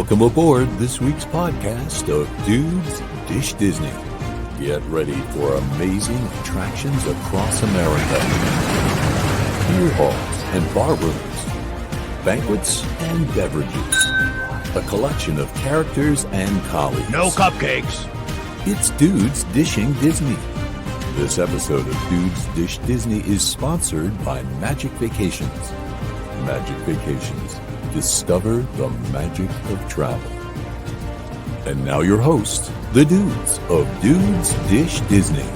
Welcome aboard this week's podcast of Dudes Dish Disney. Get ready for amazing attractions across America. Beer halls and bar rooms, banquets and beverages, a collection of characters and colleagues. No cupcakes. It's Dudes Dishing Disney. This episode of Dudes Dish Disney is sponsored by Magic Vacations. Magic Vacations. Discover the magic of travel. And now your host, the dudes of Dudes Dish Disney.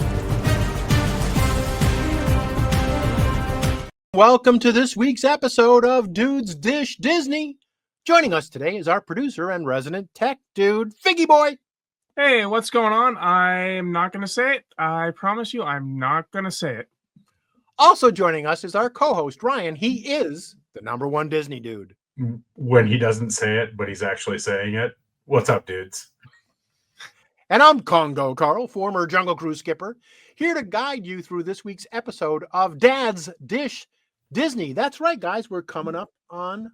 Welcome to this week's episode of Dudes Dish Disney. Joining us today is our producer and resident tech dude, Figgy Boy. Hey, what's going on? I'm not going to say it. I promise you, I'm not going to say it. Also joining us is our co-host, Ryan. He is the number one Disney dude. When he doesn't say it, but he's actually saying it. What's up, dudes? And I'm Congo Carl, former Jungle Cruise skipper, here to guide you through this week's episode of Dad's Dish Disney. That's right, guys. We're coming up on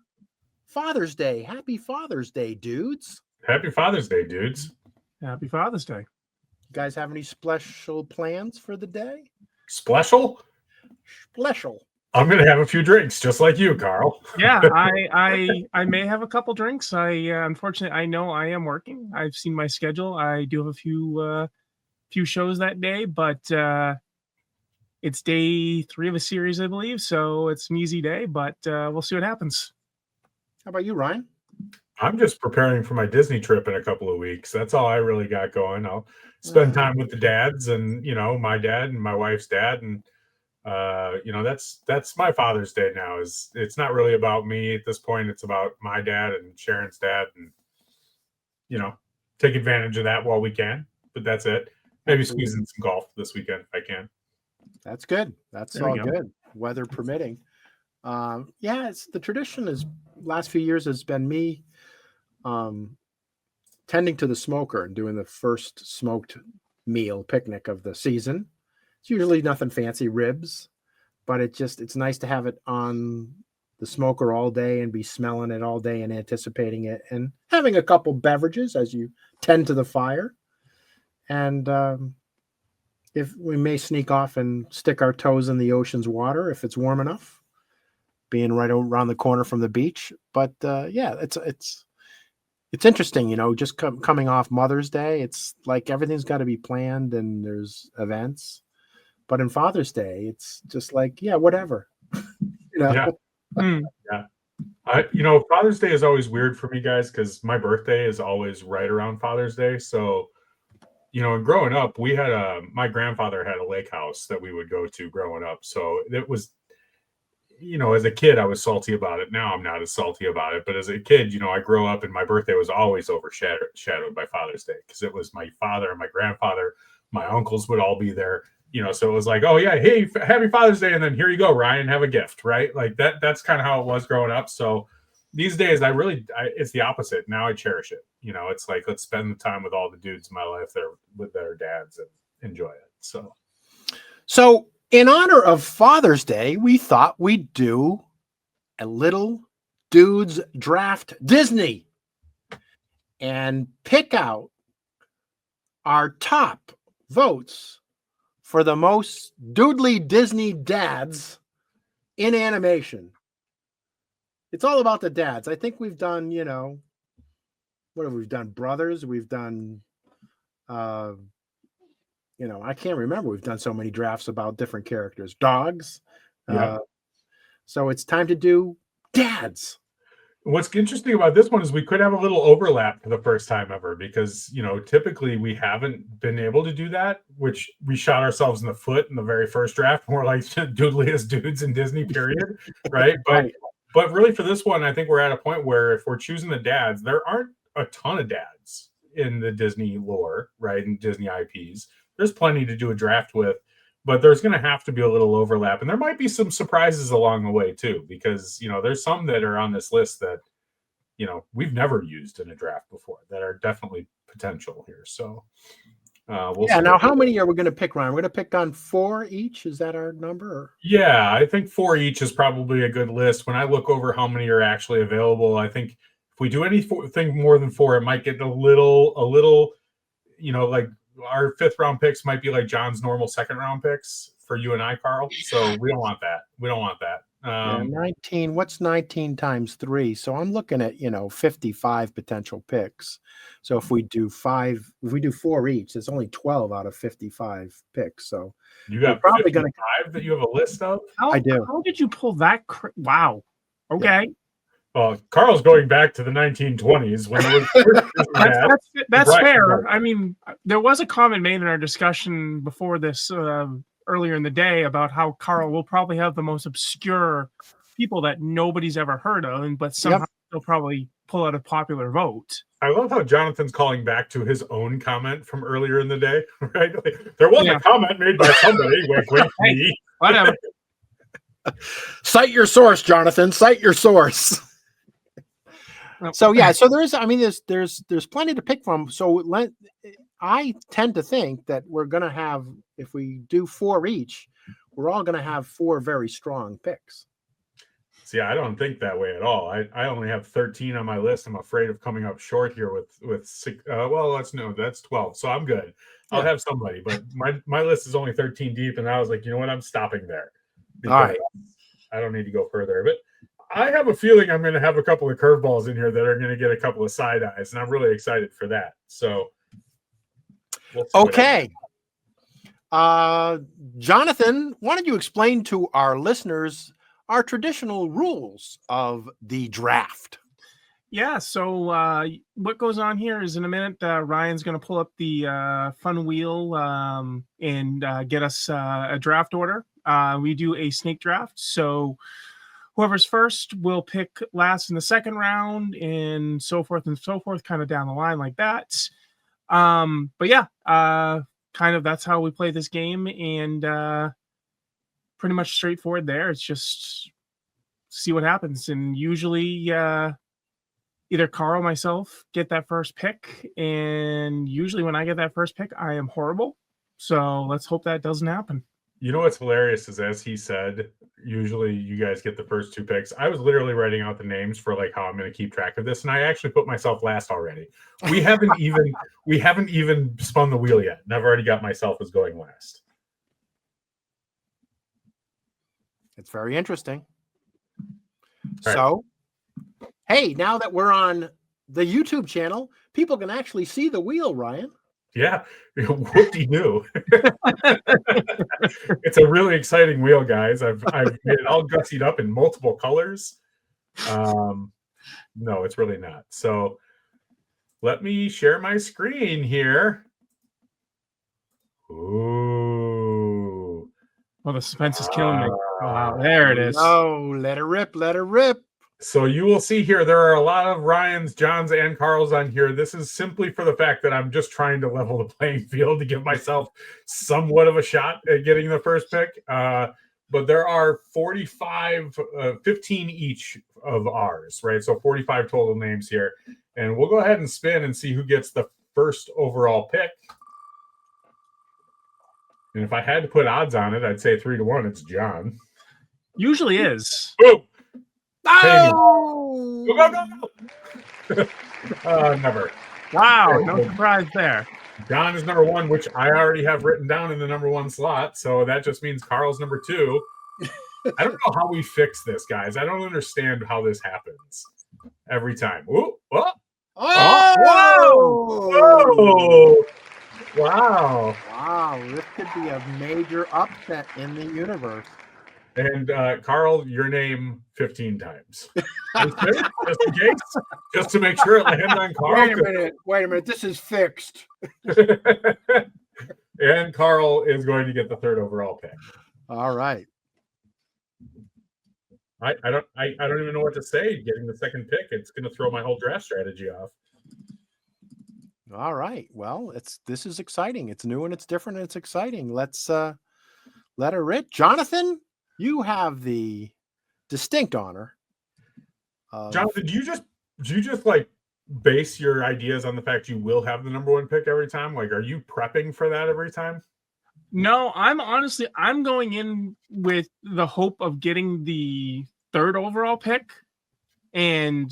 Father's Day. Happy Father's Day, dudes. Happy Father's Day, dudes. Happy Father's Day. You guys have any special plans for the day? Special? Special. I'm going to have a few drinks, just like you, Carl. Yeah, I may have a couple drinks. Unfortunately, I know I am working. I've seen my schedule. I do have a few shows that day, but it's day 3 of a series, I believe. So it's an easy day, but we'll see what happens. How about you, Ryan? I'm just preparing for my Disney trip in a couple of weeks. That's all I really got going. I'll spend time with the dads and, my dad and my wife's dad. And, that's my Father's Day now. It's not really about me at this point. It's about my dad and Sharon's dad and, take advantage of that while we can. But that's it. Maybe squeeze in some golf this weekend if I can. That's good. That's There all we go. good. Weather permitting. It's the tradition is last few years has been me tending to the smoker and doing the first smoked meal picnic of the season. It's usually nothing fancy, ribs, but it's nice to have it on the smoker all day and be smelling it all day and anticipating it and having a couple beverages as you tend to the fire. And if we may sneak off and stick our toes in the ocean's water if it's warm enough, being right around the corner from the beach. But it's interesting, just coming off Mother's Day. It's like everything's got to be planned and there's events. But in Father's Day, it's just like, whatever. Yeah. Yeah. Father's Day is always weird for me, guys, because my birthday is always right around Father's Day. So, growing up, we had my grandfather had a lake house that we would go to growing up. So it was, as a kid, I was salty about it. Now I'm not as salty about it. But as a kid, I grew up and my birthday was always overshadowed by Father's Day because it was my father and my grandfather. My uncles would all be there. So it was like, oh yeah, hey, happy Father's Day. And then here you go, Ryan, have a gift, right? Like that's kind of how it was growing up. So these days it's the opposite. Now I cherish it. It's like, let's spend the time with all the dudes in my life that are with their dads and enjoy it. So In honor of Father's Day, we thought we'd do a little Dudes Draft Disney and pick out our top votes for the most doodly Disney dads in animation. It's all about the dads. I think we've done, what have we done? Brothers. We've done, I can't remember. We've done so many drafts about different characters. Dogs. Yeah. So it's time to do dads. What's interesting about this one is we could have a little overlap for the first time ever because, typically we haven't been able to do that, which we shot ourselves in the foot in the very first draft. More like doodliest dudes in Disney, period. Right. But really for this one, I think we're at a point where if we're choosing the dads, there aren't a ton of dads in the Disney lore, right? And Disney IPs. There's plenty to do a draft with, but there's going to have to be a little overlap. And there might be some surprises along the way too, because, there's some that are on this list that, we've never used in a draft before that are definitely potential here. So we'll see. Now how many are we going to pick, Ryan? We're going to pick on 4 each. Is that our number? Or? Yeah, I think 4 each is probably a good list. When I look over how many are actually available, I think If we do anything more than 4, it might get a little, like our 5th round picks might be like John's normal 2nd round picks for you and I, Carl. So we don't want that. Yeah, 19. What's 19 times 3? So I'm looking at 55 potential picks. So if we do 4 each, it's only 12 out of 55 picks. So you got probably going to 5 that you have a list of. I do. How did you pull that? Wow. Okay. Yeah. Well, Carl's going back to the 1920s when there was that's fair. I mean, there was a comment made in our discussion before this earlier in the day about how Carl will probably have the most obscure people that nobody's ever heard of, but somehow they'll probably pull out a popular vote. I love how Jonathan's calling back to his own comment from earlier in the day, right? Like, there was a comment made by somebody. Wait, me. Whatever. Cite your source, Jonathan. Cite your source. So there's plenty to pick from. So I tend to think that we're going to have, if we do 4 each, we're all going to have 4 very strong picks. See, I don't think that way at all. I only have 13 on my list. I'm afraid of coming up short here with 6. That's 12. So I'm good. I'll have somebody, but my list is only 13 deep, and I was like, you know what? I'm stopping there. All right. I don't need to go further, but I have a feeling I'm going to have a couple of curveballs in here that are going to get a couple of side eyes, and I'm really excited for that. So, okay. Jonathan, why don't you explain to our listeners our traditional rules of the draft? Yeah, so what goes on here is in a minute, Ryan's going to pull up the fun wheel and get us a draft order. We do a snake draft, so whoever's first will pick last in the 2nd round, and so forth, kind of down the line like that. But yeah, kind of that's how we play this game, and pretty much straightforward there. It's just see what happens, and usually either Carl or myself get that first pick, and usually when I get that first pick, I am horrible. So let's hope that doesn't happen. You know what's hilarious is, as he said, usually you guys get the first 2 picks. I was literally writing out the names for like how I'm going to keep track of this, and I actually put myself last already. We haven't even spun the wheel yet, and I've already got myself as going last. It's very interesting. All so, hey, now that we're on the YouTube channel, people can actually see the wheel, Ryan. Yeah, whoop-de-doo. It's a really exciting wheel, guys. I've made it all gussied up in multiple colors. No, it's really not. So let me share my screen here. Ooh. Well, the suspense is killing me. Wow, there it is. Oh, let her rip, let her rip. So you will see here, there are a lot of Ryans, Johns, and Carls on here. This is simply for the fact that I'm just trying to level the playing field to give myself somewhat of a shot at getting the first pick. But there are 15 each of ours, right? So 45 total names here. And we'll go ahead and spin and see who gets the first overall pick. And if I had to put odds on it, I'd say 3-1. It's John. Usually is. Boom. Oh! Go. Never. Wow, no surprise there. John is number 1, which I already have written down in the number 1 slot. So that just means Carl's number 2. I don't know how we fix this, guys. I don't understand how this happens every time. Ooh, oh. Oh! Whoa! Wow. Wow, this could be a major upset in the universe. And Carl, your name 15 times. Just in case. Just to make sure it lands on Carl. Wait a minute. This is fixed. And Carl is going to get the 3rd overall pick. All right. I don't even know what to say getting the 2nd pick. It's going to throw my whole draft strategy off. All right. Well, this is exciting. It's new and it's different and it's exciting. Let's let her rip. Jonathan, you have the distinct honor. Jonathan, do you just like base your ideas on the fact you will have the number 1 pick every time? Like, are you prepping for that every time? No, I'm going in with the hope of getting the 3rd overall pick. And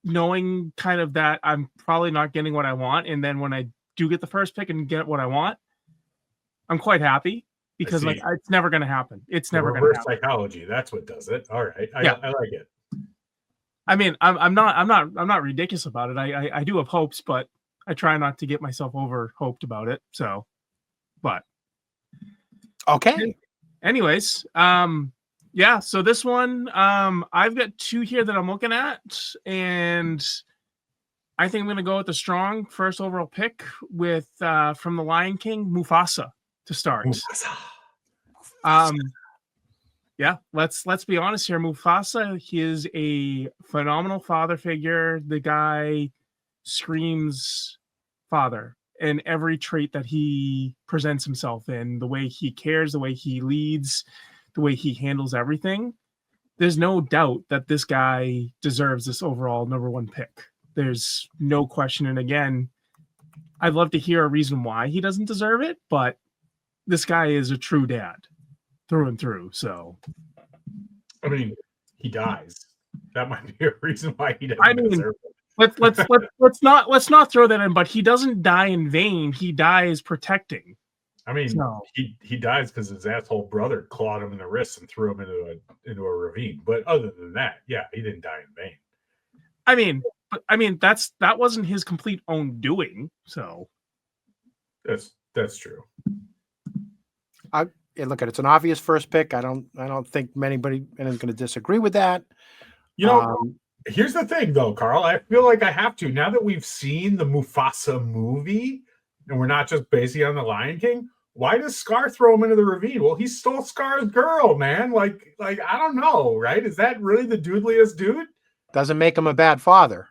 knowing kind of that I'm probably not getting what I want, and then when I do get the first pick and get what I want, I'm quite happy because like see. it's never going to happen. It's The never going to reverse happen. psychology. That's what does it. All right. I like it. I mean, I'm not ridiculous about it. I do have hopes, but I try not to get myself over hoped about it. So, but Okay. anyways, yeah. So this one, I've got two here that I'm looking at, and I think I'm going to go with the strong first overall pick with from the Lion King, Mufasa to start. Yeah, let's be honest here. Mufasa, he is a phenomenal father figure. The guy screams father in every trait that he presents himself in, the way he cares, the way he leads, the way he handles everything. There's no doubt that this guy deserves this overall number one pick. There's no question. And again, I'd love to hear a reason why he doesn't deserve it, but this guy is a true dad through and through. So, I mean, he dies. That might be a reason why he doesn't deserve it. let's not throw that in. But he doesn't die in vain. He dies protecting. I mean, So, he dies because his asshole brother clawed him in the wrist and threw him into a ravine. But other than that, yeah, he didn't die in vain. I mean that wasn't his complete own doing. So that's true. Yeah, look, it's an obvious first pick. I don't think anybody is going to disagree with that. You know, here's the thing, though, Carl. I feel like I have to now that we've seen the Mufasa movie, and we're not just basing it on the Lion King. Why does Scar throw him into the ravine? Well, he stole Scar's girl, man. Like I don't know, right? Is that really the dudeliest dude? Doesn't make him a bad father,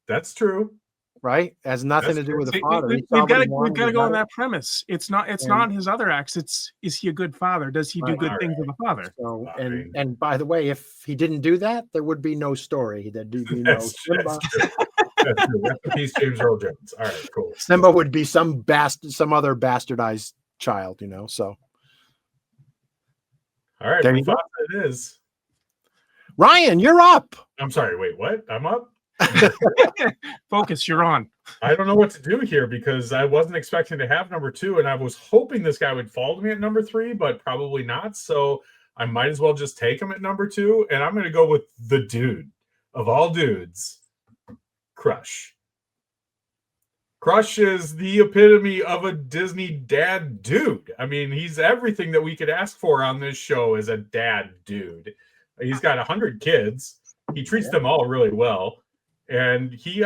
That's true. right? Has nothing to do with the father. we've got to go on that premise. It's not his other acts. It's, is he a good father? Does he do good things with a father? So, and by the way, if he didn't do that, there would be no story. There'd be no Simba. That's true. Rest in peace, James Earl Jones. All right, cool. Simba would be some other bastardized child, So, all right, there you go. It is. Ryan, you're up. I'm sorry. Wait, what? I'm up. Focus, you're on. I don't know what to do here because I wasn't expecting to have number 2, and I was hoping this guy would fall to me at number 3, but probably not. So I might as well just take him at number 2, and I'm going to go with the dude of all dudes, Crush. Crush is the epitome of a Disney dad dude. I mean, he's everything that we could ask for on this show as a dad dude. He's got 100 kids. He treats them all really well. And he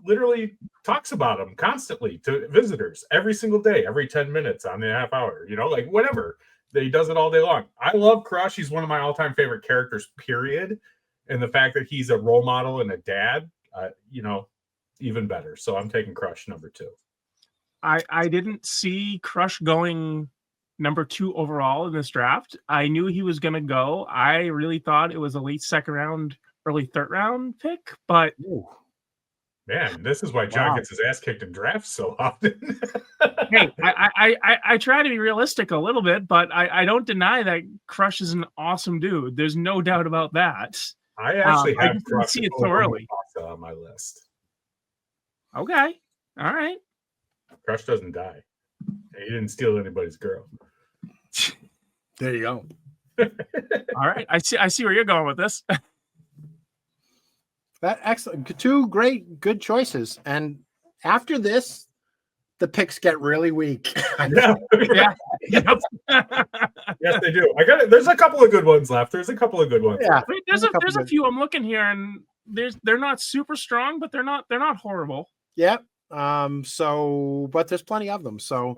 literally talks about them constantly to visitors every single day, every 10 minutes on the half hour, like whatever. He does it all day long. I love Crush. He's one of my all-time favorite characters, period. And the fact that he's a role model and a dad, even better. So I'm taking Crush number 2. I didn't see Crush going number 2 overall in this draft. I knew he was going to go. I really thought it was a late second round, early third round pick, but man, this is why John gets his ass kicked in drafts so often. Hey, I try to be realistic a little bit, but I don't deny that Crush is an awesome dude. There's no doubt about that. I actually have Crush see it so early on my list. Okay, all right. Crush doesn't die. He didn't steal anybody's girl. There you go. All right, I see where you're going with this. That excellent. 2 good choices. And after this, the picks get really weak. Yeah. Yes, they do. There's a couple of good ones left. There's a couple of good ones. Yeah. There's a few I'm looking here, and they're not super strong, but they're not horrible. Yep. But there's plenty of them. So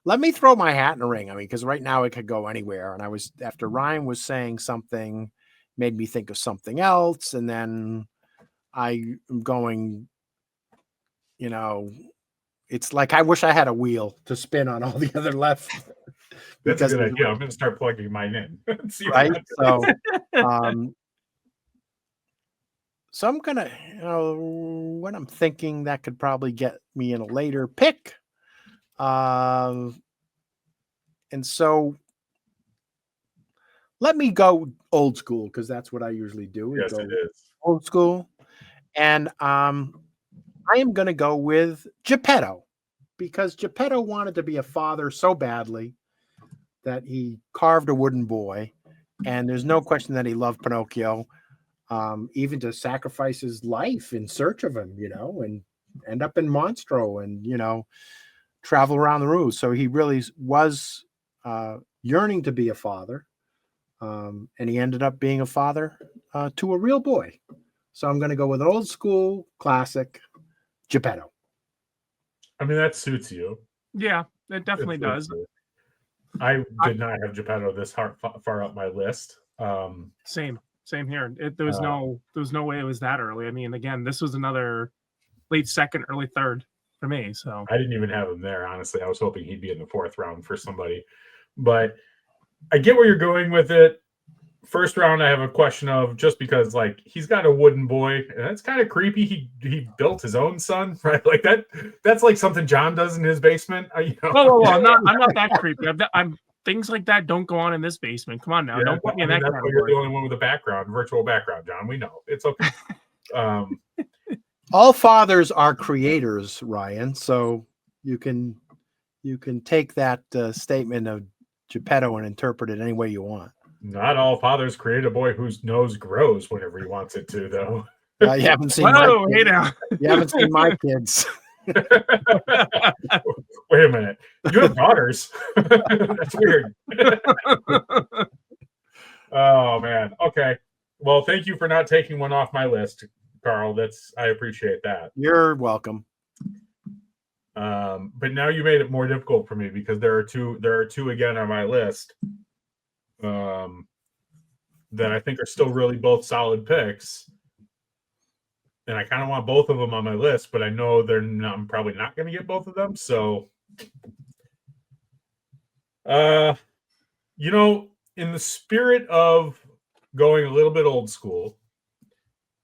let me throw my hat in the ring. I mean, because right now it could go anywhere. And after Ryan was saying something, made me think of something else, and then I am going, it's like I wish I had a wheel to spin on all the other left. That's a good idea. I'm going to start plugging mine in. Right. So, so I'm going to, what I'm thinking that could probably get me in a later pick. And so let me go old school because that's what I usually do. Yes, it is. Old school. And I am going to go with Geppetto, because Geppetto wanted to be a father so badly that he carved a wooden boy. And there's no question that he loved Pinocchio, even to sacrifice his life in search of him, and end up in Monstro and, travel around the room. So he really was yearning to be a father. And he ended up being a father to a real boy. So I'm going to go with an old school classic, Geppetto. I mean, that suits you. Yeah, it definitely does. I did not have Geppetto this far up my list. Same here. There was no way it was that early. I mean, again, this was another late second, early third for me. So I didn't even have him there. Honestly, I was hoping he'd be in the fourth round for somebody, but I get where you're going with it. First round, I have a question of, just because like he's got a wooden boy, and that's kind of creepy. He built his own son, right? Like that's like something John does in his basement. Whoa. I'm not that creepy. I'm things like that don't go on in this basement. Come on now, Yeah, don't put me in that category. You're the only one with a virtual background, John. We know it's okay. All fathers are creators, Ryan. So you can take that statement of Geppetto and interpret it any way you want. Not all fathers create a boy whose nose grows whenever he wants it to, though. You haven't seen. Hey now. You haven't seen my kids. Wait a minute. You have daughters. That's weird. Oh man. Okay. Well, thank you for not taking one off my list, Carl. I appreciate that. You're welcome. But now you made it more difficult for me, because there are two again on my list that I think are still really both solid picks. And I kind of want both of them on my list, but I know I'm probably not going to get both of them. So, in the spirit of going a little bit old school,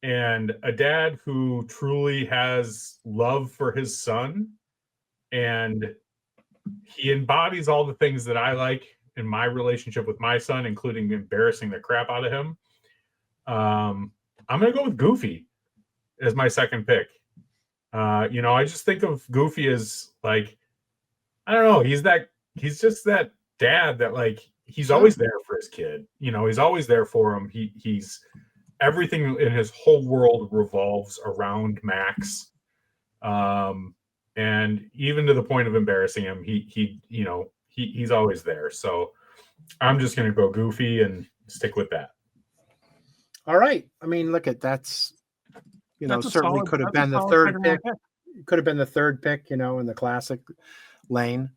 and a dad who truly has love for his son, and he embodies all the things that I like in my relationship with my son, including embarrassing the crap out of him, I'm going to go with Goofy as my second pick. I just think of Goofy as like, I don't know, he's just that dad that like, he's always there for his kid. He's always there for him. He's everything in his whole world revolves around Max. And even to the point of embarrassing him, he's always there. So I'm just going to go Goofy and stick with that. All right. I mean, look at that's certainly could have been the third pick. Could have been the third pick, in the classic lane.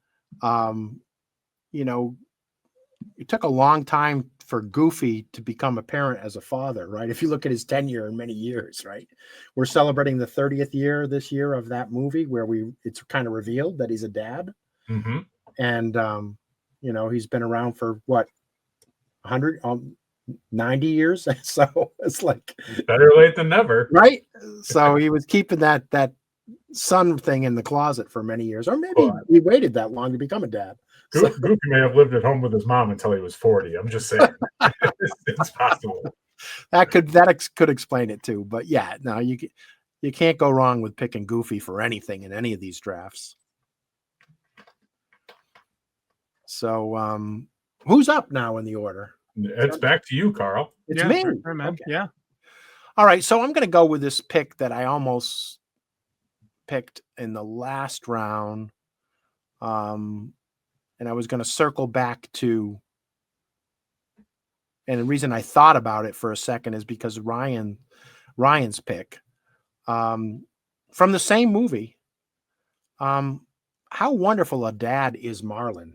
It took a long time for Goofy to become apparent as a father, right? If you look at his tenure in many years, right? We're celebrating the 30th year this year of that movie, where it's kind of revealed that he's a dad. Mm-hmm. And, he's been around for what, 90 years. So it's like better late than never. Right. So he was keeping that son thing in the closet for many years, or maybe he waited that long to become a dad. Goofy may have lived at home with his mom until he was 40. I'm just saying. It's possible. That could explain it too. But yeah, no, you can't go wrong with picking Goofy for anything in any of these drafts. So who's up now in the order? It's back to you, Carl. It's me. Sure, man. Okay. Yeah. All right. So I'm going to go with this pick that I almost picked in the last round. And I was going to circle back to, and the reason I thought about it for a second is because Ryan's pick from the same movie. How wonderful a dad is Marlin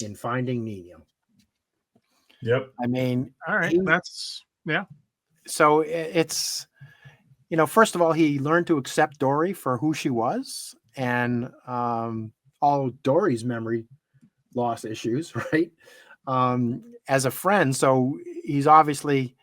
in Finding Nemo. Yep. I mean, all right. Yeah. So it's, first of all, he learned to accept Dory for who she was, and all Dory's memory loss issues, right? As a friend. So he's obviously,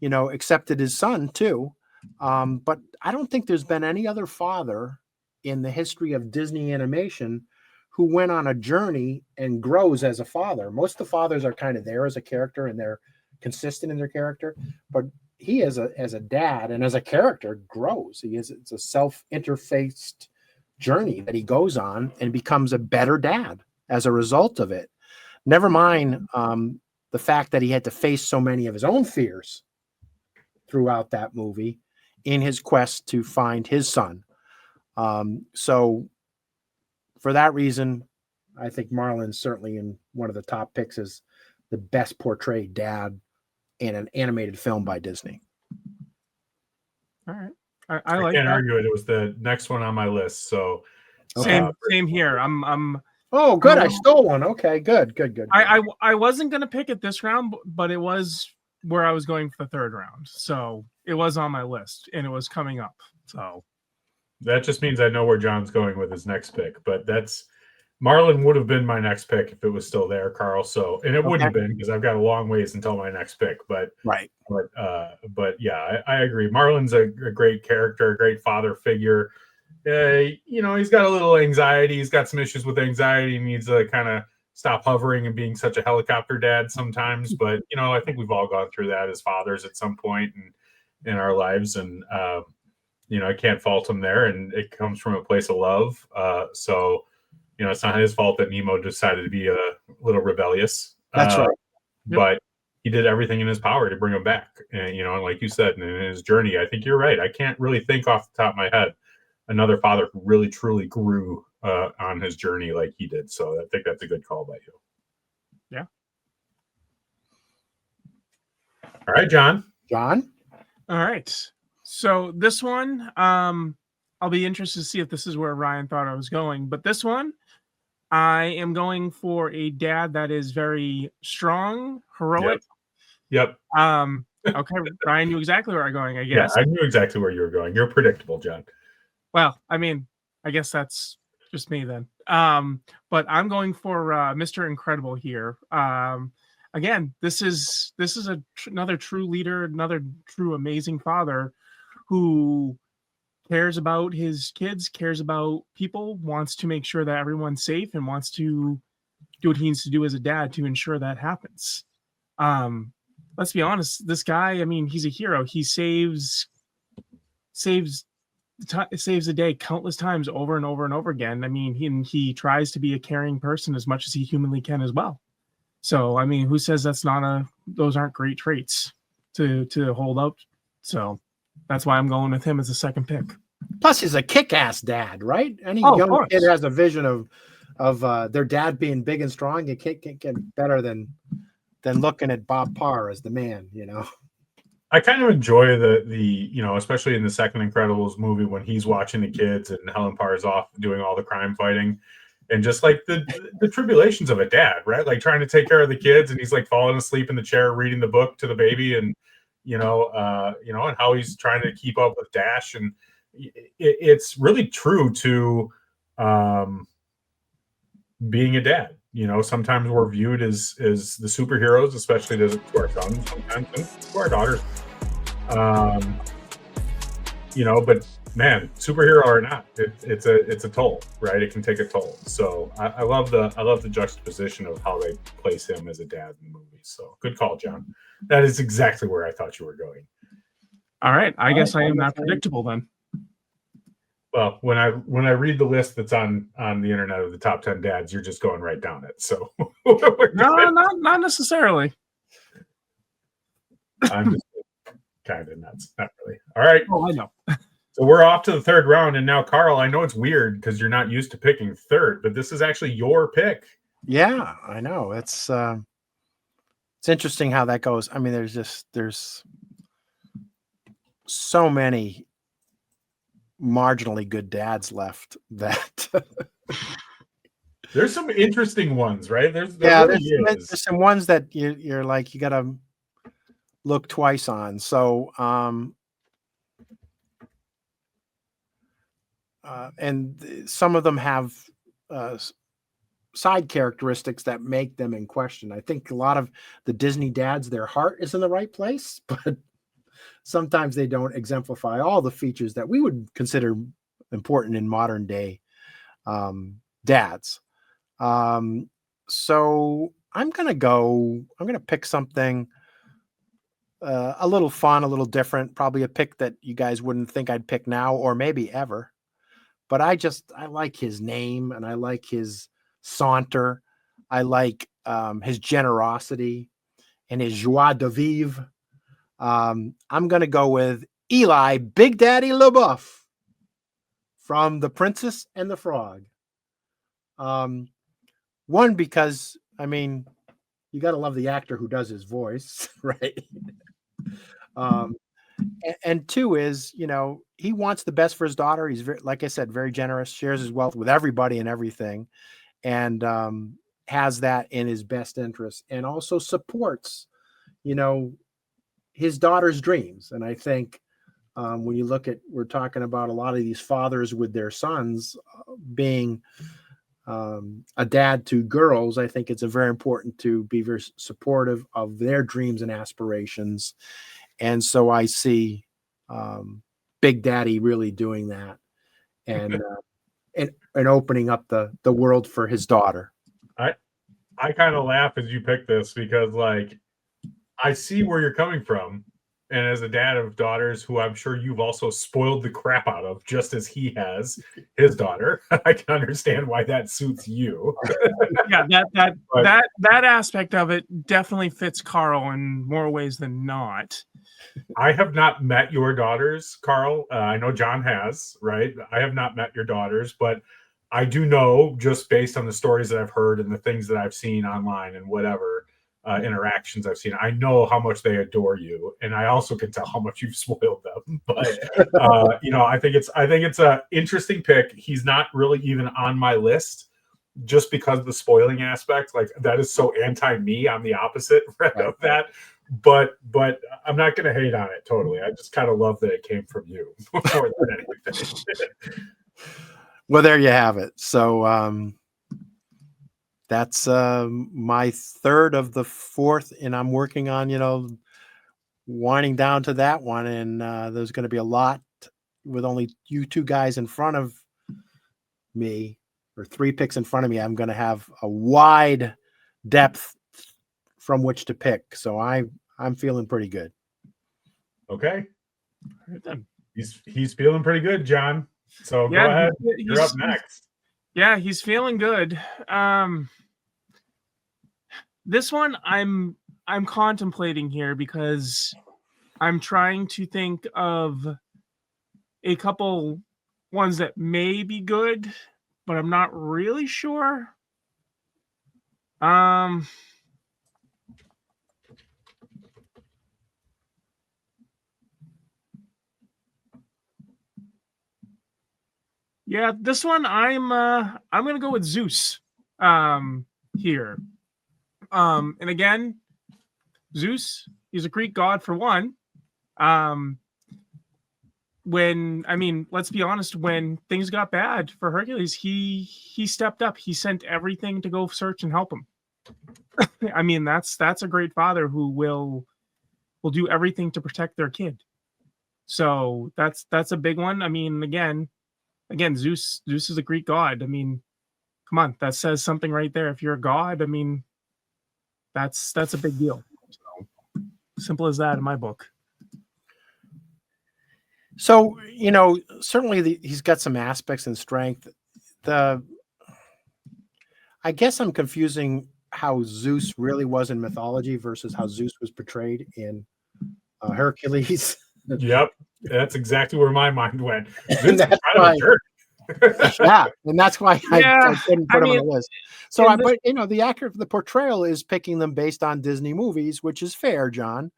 accepted his son too. But I don't think there's been any other father in the history of Disney animation who went on a journey and grows as a father. Most of the fathers are kind of there as a character, and they're consistent in their character. But he as a dad and as a character grows. It's a self-interfaced journey that he goes on and becomes a better dad as a result of it. Never mind the fact that he had to face so many of his own fears throughout that movie in his quest to find his son. So for that reason, I think Marlon's certainly in one of the top picks as the best portrayed dad in an animated film by Disney. All right. I like can't that. argue it. It was the next one on my list. So Same here. I'm Oh, good. I stole one. Okay, good. I wasn't gonna pick it this round, but it was where I was going for the third round. So it was on my list and it was coming up. So that just means I know where John's going with his next pick. But Marlon would have been my next pick if it was still there, Carl. So, and it wouldn't have been because I've got a long ways until my next pick. But right. But yeah, I agree. Marlon's a great character, a great father figure. He's got a little anxiety. He's got some issues with anxiety. He needs to kind of stop hovering and being such a helicopter dad sometimes. But I think we've all gone through that as fathers at some point in our lives, and I can't fault him there. And it comes from a place of love. So. It's not his fault that Nemo decided to be a little rebellious. That's right. But he did everything in his power to bring him back. And, and like you said, in his journey, I think you're right. I can't really think off the top of my head another father who really, truly grew on his journey like he did. So I think that's a good call by you. Yeah. All right, John. All right. So this one, I'll be interested to see if this is where Ryan thought I was going. But this one, I am going for a dad that is very strong, heroic. Yep. Okay, Ryan knew exactly where I'm going, I guess. Yeah, I knew exactly where you were going. You're predictable, John. Well, I mean, I guess that's just me then. But I'm going for Mr. Incredible here. Again, this is another true leader, another true amazing father who cares about his kids, cares about people, wants to make sure that everyone's safe, and wants to do what he needs to do as a dad to ensure that happens. Let's be honest, this guy, I mean, he's a hero. He saves the day countless times over and over and over again. I mean, he tries to be a caring person as much as he humanly can as well. So, I mean, who says those aren't great traits to hold up? So that's why I'm going with him as a second pick. Plus, he's a kick-ass dad, right? Any young kid has a vision of their dad being big and strong. You can't get better than looking at Bob Parr as the man. I kind of enjoy the especially in the second Incredibles movie when he's watching the kids and Helen Parr is off doing all the crime fighting, and just like the tribulations of a dad, right? Like trying to take care of the kids, and he's like falling asleep in the chair reading the book to the baby, and and how he's trying to keep up with Dash, and it's really true to being a dad. Sometimes we're viewed as the superheroes, especially to our sons, sometimes, and to our daughters. But man, superhero or not, it's a toll, right? It can take a toll. So I love the juxtaposition of how they place him as a dad in the movie. So good call, John. That is exactly where I thought you were going. All right, I guess I am not predictable then. Well, when I read the list that's on the internet of the top 10 dads, you're just going right down it. So no, not necessarily. I'm just kind of nuts. Not really. All right. Oh, I know. So we're off to the third round, and now Carl, I know it's weird because you're not used to picking third, but this is actually your pick. Yeah, I know. It's interesting how that goes. I mean, there's so many marginally good dads left that there's some interesting ones, right? There's some ones that you're like you gotta look twice on. So and some of them have side characteristics that make them in question. I think a lot of the Disney dads, their heart is in the right place, but sometimes they don't exemplify all the features that we would consider important in modern day dads. So I'm going to pick something a little fun, a little different, probably a pick that you guys wouldn't think I'd pick now or maybe ever. But I like his name and I like his saunter. I like his generosity and his joie de vivre. I'm going to go with Eli Big Daddy LaBeouf from The Princess and the Frog. One, because, I mean, you got to love the actor who does his voice, right? And two is, he wants the best for his daughter. He's very, like I said, very generous, shares his wealth with everybody and everything, and has that in his best interest, and also supports, his daughter's dreams. And I think when you look at, we're talking about a lot of these fathers with their sons being a dad to girls, I think it's very important to be very supportive of their dreams and aspirations. And so I see Big Daddy really doing that and opening up the world for his daughter. I kind of laugh as you pick this because, like, I see where you're coming from. And as a dad of daughters who I'm sure you've also spoiled the crap out of, just as he has his daughter, I can understand why that suits you. Yeah, that aspect of it definitely fits Carl in more ways than not. I have not met your daughters, Carl. I know John has, right? I have not met your daughters, but I do know, just based on the stories that I've heard and the things that I've seen online and whatever interactions I've seen, I know how much they adore you, and I also can tell how much you've spoiled them. But I think it's a interesting pick. He's not really even on my list, just because of the spoiling aspect. Like, that is so anti-me. I'm the opposite of that. But I'm not going to hate on it totally. I just kind of love that it came from you more than anything. Well, there you have it. So that's my third of the fourth, and I'm working on, winding down to that one. And there's going to be a lot with only you two guys in front of me, or three picks in front of me. I'm going to have a wide depth from which to pick. So I'm feeling pretty good. Okay. He's feeling pretty good, John. So go ahead. You're up next. Yeah, he's feeling good. This one I'm contemplating here because I'm trying to think of a couple ones that may be good, but I'm not really sure. Yeah, this one I'm gonna go with Zeus here. And again, Zeus, he's a Greek god for one. Let's be honest, when things got bad for Hercules, he stepped up. He sent everything to go search and help him. I mean, that's a great father who will do everything to protect their kid. So that's a big one. I mean, again, Zeus is a Greek god. I mean, come on, that says something right there. If you're a god, I mean, that's a big deal. So, simple as that in my book. So, certainly he's got some aspects and strength. I guess I'm confusing how Zeus really was in mythology versus how Zeus was portrayed in Hercules. Yep. That's exactly where my mind went. And that's why, yeah, and that's why I couldn't put him on the list. So, the portrayal is picking them based on Disney movies, which is fair, John.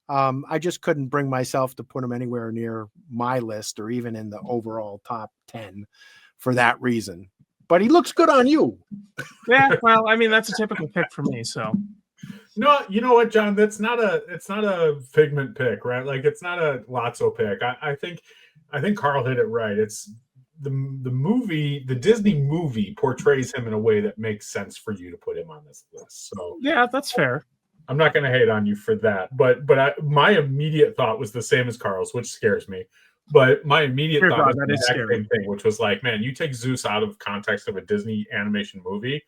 I just couldn't bring myself to put him anywhere near my list or even in the overall top 10 for that reason. But he looks good on you. Yeah, well, I mean, that's a typical pick for me. So. No, you know what, John? It's not a Figment pick, right? Like, it's not a Lotso pick. I think Carl hit it right. It's the movie, the Disney movie portrays him in a way that makes sense for you to put him on this list. So yeah, that's fair. I'm not going to hate on you for that, but my immediate thought was the same as Carl's, which scares me. But my immediate thought was the exact same thing, which was like, man, you take Zeus out of context of a Disney animation movie,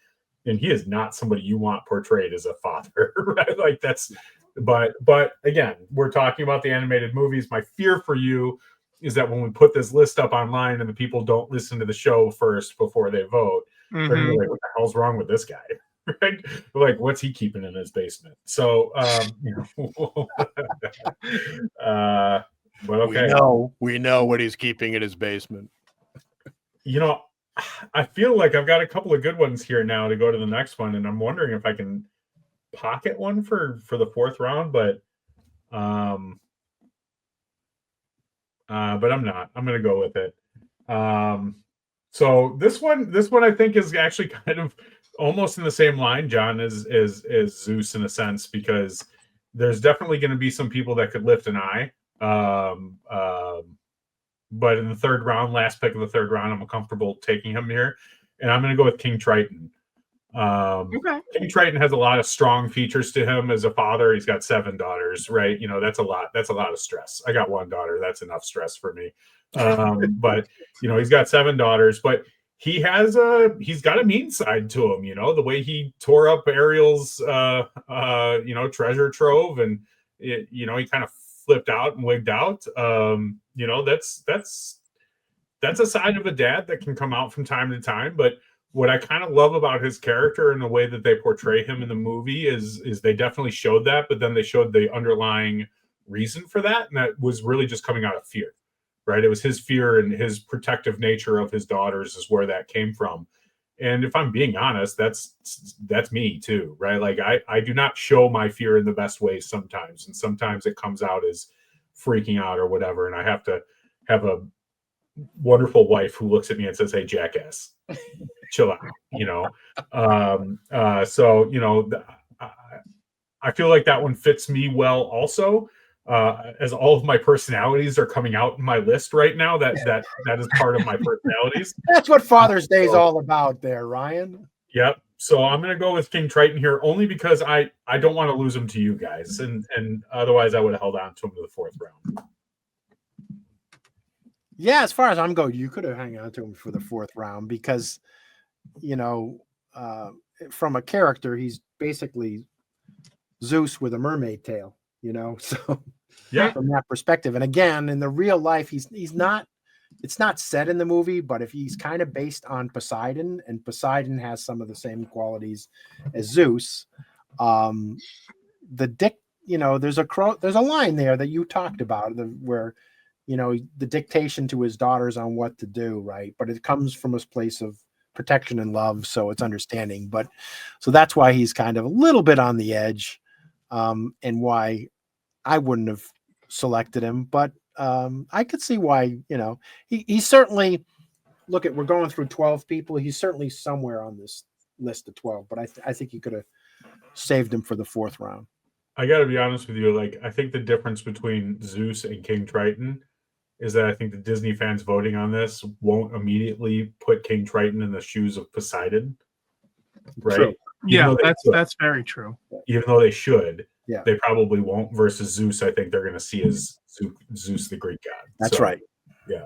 and he is not somebody you want portrayed as a father, right? Like, that's But again, we're talking about the animated movies. My fear for you is that when we put this list up online and the people don't listen to the show first before they vote, they're gonna be like, what the hell's wrong with this guy? Right? Like, what's he keeping in his basement? So but okay. We know what he's keeping in his basement. I feel like I've got a couple of good ones here now to go to the next one, and I'm wondering if I can pocket one for the fourth round, but I'm not. I'm gonna go with it. So this one I think is actually kind of almost in the same line, John, as Zeus in a sense, because there's definitely going to be some people that could lift an eye. But in the third round, last pick of the third round, I'm comfortable taking him here, and I'm going to go with King Triton. Okay. King Triton has a lot of strong features to him as a father. He's got 7 daughters, right? That's a lot of stress. I got 1 daughter. That's enough stress for me. But he's got 7 daughters, but he's got a mean side to him, the way he tore up Ariel's treasure trove, and he kind of flipped out and wigged out. That's a side of a dad that can come out from time to time. But what I kind of love about his character and the way that they portray him in the movie is they definitely showed that, but then they showed the underlying reason for that, and that was really just coming out of fear, right? It was his fear and his protective nature of his daughters is where that came from. And if I'm being honest, that's me too, right? Like I do not show my fear in the best ways sometimes, and sometimes it comes out as freaking out or whatever, and I have to have a wonderful wife who looks at me and says, "Hey, jackass, chill out," So I feel like that one fits me well also, as all of my personalities are coming out in my list right now. That is part of my personalities. That's what Father's Day is all about there, Ryan. Yep. So I'm going to go with King Triton here only because I don't want to lose him to you guys, and otherwise I would have held on to him to the fourth round. Yeah, as far as I'm going, you could have hung on to him for the fourth round because, from a character, he's basically Zeus with a mermaid tail, So yeah, from that perspective, and again, in the real life, he's not. It's not said in the movie, but if he's kind of based on Poseidon, and Poseidon has some of the same qualities as Zeus, there's a line there that you talked about where. The dictation to his daughters on what to do, right? But it comes from a place of protection and love, so it's understanding. But so that's why he's kind of a little bit on the edge, and why I wouldn't have selected him. But I could see why. He's certainly we're going through 12 people. He's certainly somewhere on this list of 12. But I think you could have saved him for the fourth round. I got to be honest with you. Like, I think the difference between Zeus and King Triton is that I think the Disney fans voting on this won't immediately put King Triton in the shoes of Poseidon, right? True. Yeah, that's very true. Even though they should, yeah, they probably won't. Versus Zeus, I think they're going to see as Zeus, the Greek god. That's right. Yeah,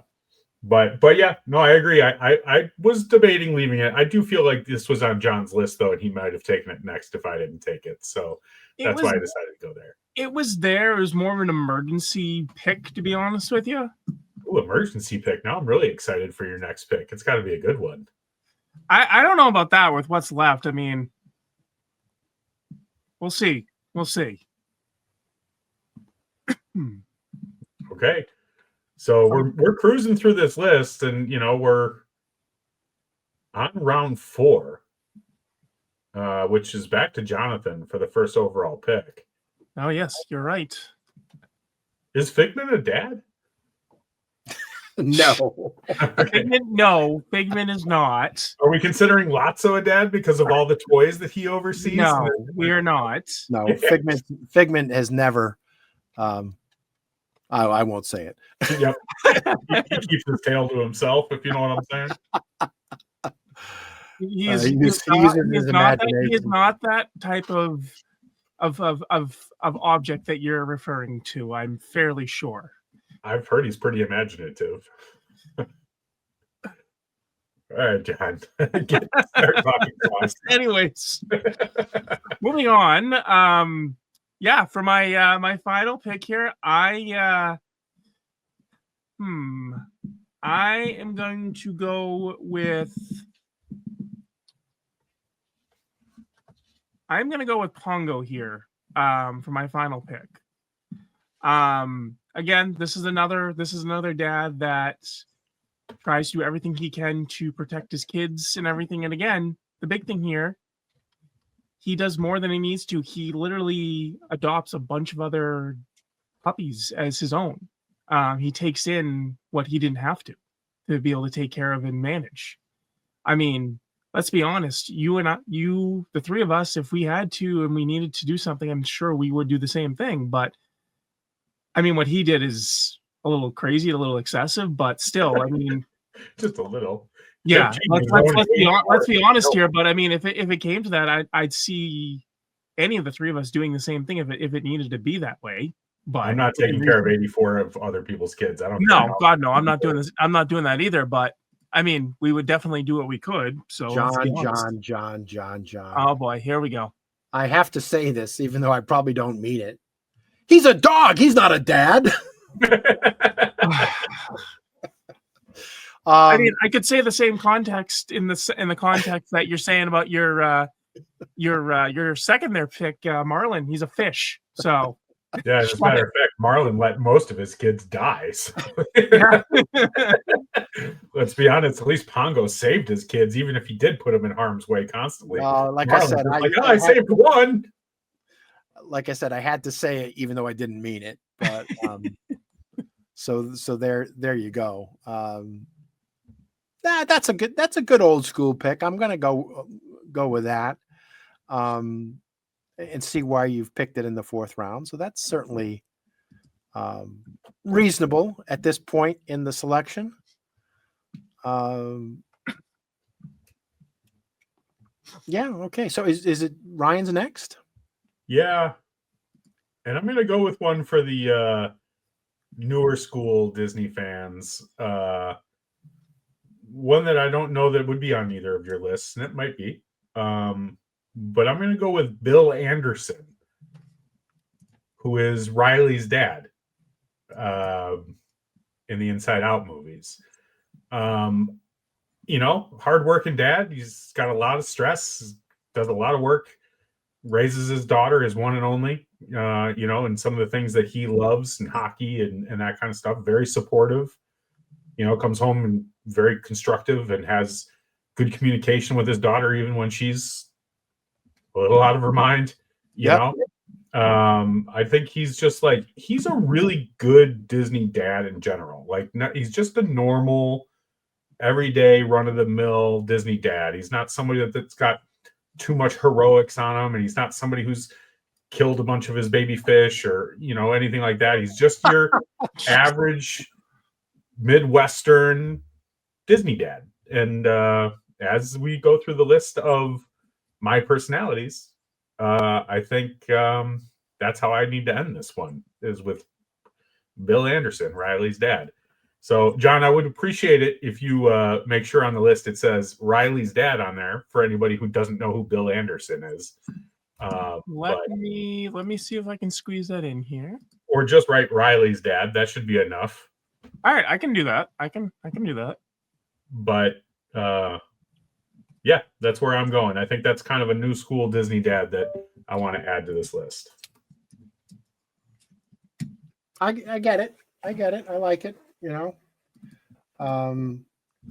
but yeah, no, I agree. I was debating leaving it. I do feel like this was on John's list though, and he might have taken it next if I didn't take it. So that's why I decided to go there. It was there. It was more of an emergency pick, to be honest with you. Ooh, emergency pick. Now I'm really excited for your next pick. It's got to be a good one. I don't know about that with what's left. I mean, we'll see. Okay. So we're cruising through this list, and we're on round 4, which is back to Jonathan for the first overall pick. Oh yes, you're right. Is Figment a dad? No. Okay. Figment is not. Are we considering Lotso a dad because of all the toys that he oversees? No, we are not. No, Figment has never. I won't say it. Yep. He keeps his tail to himself, if you know what I'm saying. He is not that type of object that you're referring to. I'm fairly sure. I've heard he's pretty imaginative. All right, John. Start talking to us. Anyways, moving on. yeah, for my my final pick here, I am going to go with Pongo here for my final pick. Again, this is another dad that tries to do everything he can to protect his kids and everything. And again, the big thing here, he does more than he needs to. He literally adopts a bunch of other puppies as his own. He takes in what he didn't have to be able to take care of and manage. I mean, let's be honest, the three of us, if we had to and we needed to do something, I'm sure we would do the same thing. But I mean, what he did is a little crazy, a little excessive, but still, I mean, just a little. Yeah, let's be honest here. But I mean, if it came to that, I'd see any of the three of us doing the same thing if it needed to be that way. But I'm not taking care of 84 of other people's kids. I don't. No, God, no. I'm not doing this. I'm not doing that either. But I mean, we would definitely do what we could. So John. Oh boy, here we go. I have to say this, even though I probably don't mean it. He's a dog. He's not a dad. I mean, I could say the same context in the context that you're saying about your second there pick, Marlon. He's a fish. So yeah, as a matter of fact, Marlon let most of his kids die. So. Let's be honest. At least Pongo saved his kids, even if he did put them in harm's way constantly. Like Marlon I said, I saved one. Like I said, I had to say it, even though I didn't mean it. But so there you go. That's a good old school pick. I'm gonna go with that, and see why you've picked it in the fourth round. So that's certainly reasonable at this point in the selection. Yeah. Okay. So is it Ryan's next? Yeah, and I'm gonna go with one for the newer school Disney fans. One that I don't know that would be on either of your lists, and it might be. But I'm going to go with Bill Anderson, who is Riley's dad in the Inside Out movies. Hardworking dad. He's got a lot of stress, does a lot of work, raises his daughter, his one and only, and some of the things that he loves and hockey and that kind of stuff. Very supportive. Comes home and very constructive and has good communication with his daughter, even when she's a little out of her mind. I think he's a really good Disney dad in general. He's just a normal, everyday, run-of-the-mill Disney dad. He's not somebody that's got too much heroics on him, and he's not somebody who's killed a bunch of his baby fish or anything like that. He's just your average Midwestern Disney dad. And as we go through the list of my personalities, I think that's how I need to end this one, is with Bill Anderson, Riley's dad. So, John, I would appreciate it if you make sure on the list it says Riley's dad on there for anybody who doesn't know who Bill Anderson is. Let me see if I can squeeze that in here. Or just write Riley's dad. That should be enough. All right, I can do that. I can do that. But yeah, that's where I'm going. I think that's kind of a new school Disney dad that I want to add to this list. I get it. I like it.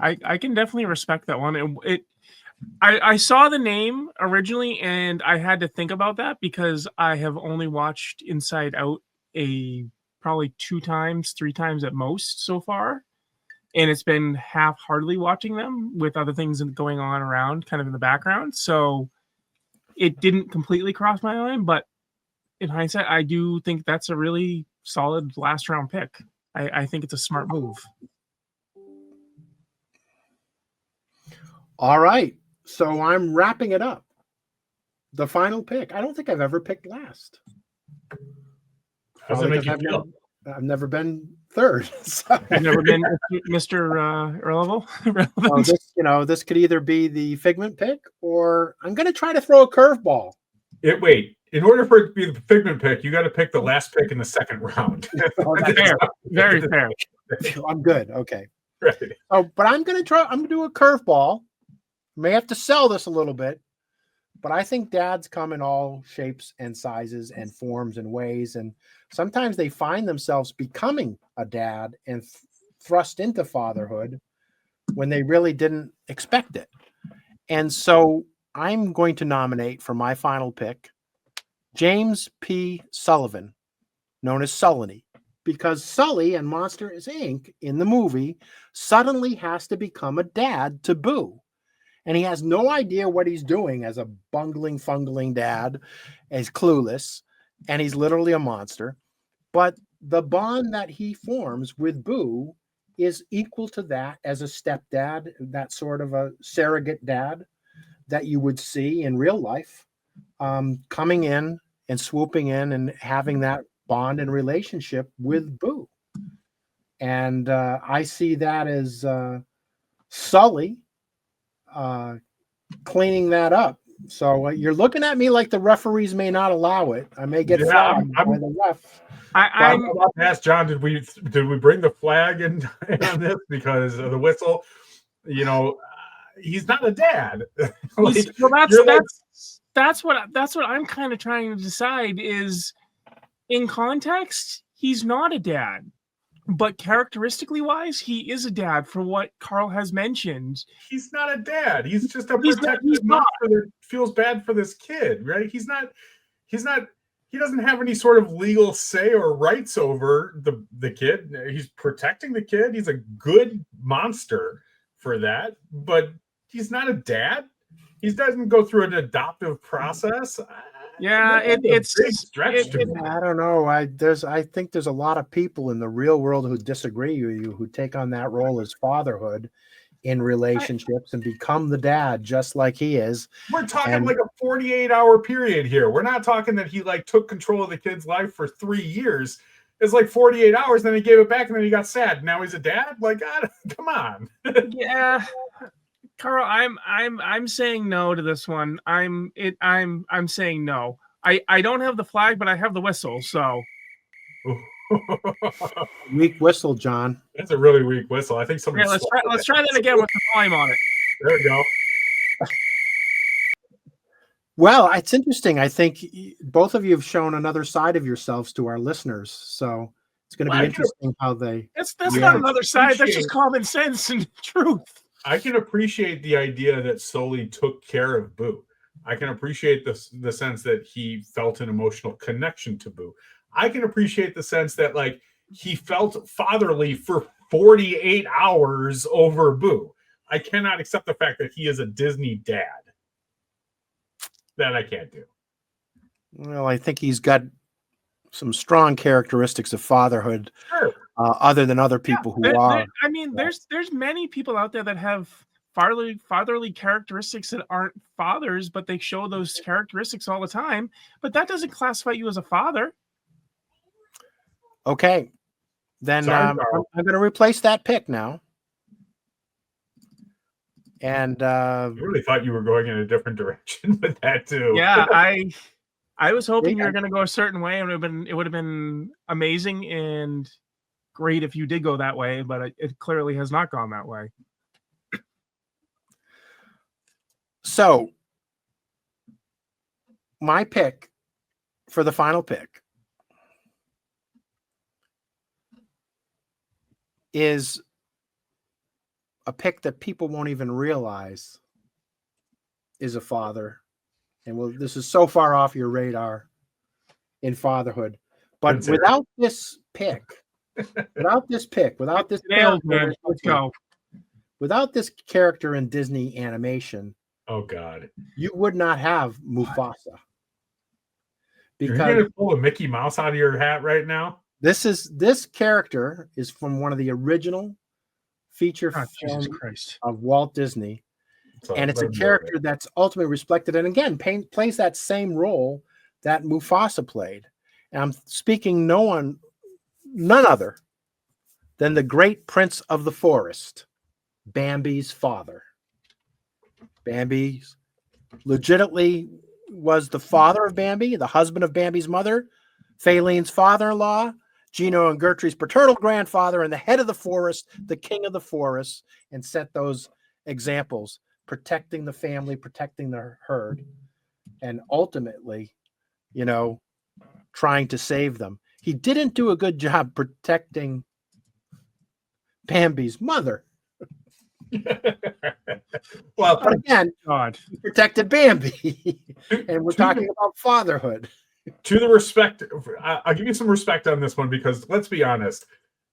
I can definitely respect that one. I saw the name originally and I had to think about that because I have only watched Inside Out probably 2 times, 3 times at most so far. And it's been half-heartedly watching them with other things going on around kind of in the background. So it didn't completely cross my mind, but in hindsight, I do think that's a really solid last round pick. I think it's a smart move. All right. So I'm wrapping it up. The final pick. I don't think I've ever picked last. How's it make you feel? I've never been third. So. You've never been Mr. Irrelevant? This could either be the Figment pick or I'm going to try to throw a curveball. Wait, in order for it to be the Figment pick, you got to pick the last pick in the second round. Oh, that's Fair, very fair. I'm good. Okay. Right. Oh, but I'm gonna do a curveball. May have to sell this a little bit, but I think dads come in all shapes and sizes and forms and ways, and sometimes they find themselves becoming a dad and thrust into fatherhood when they really didn't expect it. And so I'm going to nominate for my final pick James P. Sullivan, known as Sullivan, because Sully and Monsters Inc. in the movie suddenly has to become a dad to Boo. And he has no idea what he's doing as a bungling, fungling dad, as clueless, and he's literally a monster. But the bond that he forms with Boo is equal to that as a stepdad, that sort of a surrogate dad that you would see in real life, coming in and swooping in and having that bond and relationship with Boo. And I see that as Sully cleaning that up. So you're looking at me like the referees may not allow it. I may get flagged by the ref. I'm about to ask John, did we bring the flag in on this because of the whistle? You know, he's not a dad. That's what I'm kind of trying to decide is, in context, he's not a dad, but characteristically wise, he is a dad for what Carl has mentioned. He's not a dad. He's just a protective monster that feels bad for this kid, right? He doesn't have any sort of legal say or rights over the kid. He's protecting the kid. He's a good monster for that, but he's not a dad. He doesn't go through an adoptive process. Yeah, it's a big stretch to me. I don't know. I think there's a lot of people in the real world who disagree with you, who take on that role as fatherhood in relationships and become the dad just like he is. We're talking like a 48-hour period here. We're not talking that he like took control of the kid's life for 3 years. It's like 48 hours, then he gave it back, and then he got sad. Now he's a dad. Like, come on. Yeah, Carl, I'm saying no to this one. I'm saying no. I don't have the flag, but I have the whistle. So weak whistle, John. That's a really weak whistle. I think somebody. Okay, let's try that again with the volume on it. There we go. Well, it's interesting. I think both of you have shown another side of yourselves to our listeners. So it's going to be interesting how they. That's not another side. That's just common sense and truth. I can appreciate the idea that Sully took care of Boo. I can appreciate the sense that he felt an emotional connection to Boo. I can appreciate the sense that like he felt fatherly for 48 hours over Boo. I cannot accept the fact that he is a Disney dad. That I can't do. Well, I think he's got some strong characteristics of fatherhood, Sure. Other than other people who are. I mean, there's many people out there that have fatherly characteristics that aren't fathers, but they show those characteristics all the time. But that doesn't classify you as a father. Okay, then I'm going to replace that pick now. And I really thought you were going in a different direction with that too. Yeah, I was hoping you were going to go a certain way, and it would have been amazing and great if you did go that way, but it clearly has not gone that way. So, my pick for the final pick is a pick that people won't even realize is a father. And this is so far off your radar in fatherhood. But without this pick, without this character in Disney animation, oh God, you would not have Mufasa. Because you're going to pull a Mickey Mouse out of your hat right now. This character is from one of the original feature films of Walt Disney, and it's a character that's ultimately respected, and again plays that same role that Mufasa played. And I'm speaking none other than the great Prince of the Forest, Bambi's father. Bambi's legitimately was the father of Bambi, the husband of Bambi's mother, Phalene's father-in-law, Gino and Gertrude's paternal grandfather, and the head of the forest, the king of the forest, and set those examples, protecting the family, protecting the herd, and ultimately, trying to save them. He didn't do a good job protecting Bambi's mother. Well, But again, God. he protected Bambi. And we're talking about fatherhood. to the respect, I'll give you some respect on this one, because let's be honest,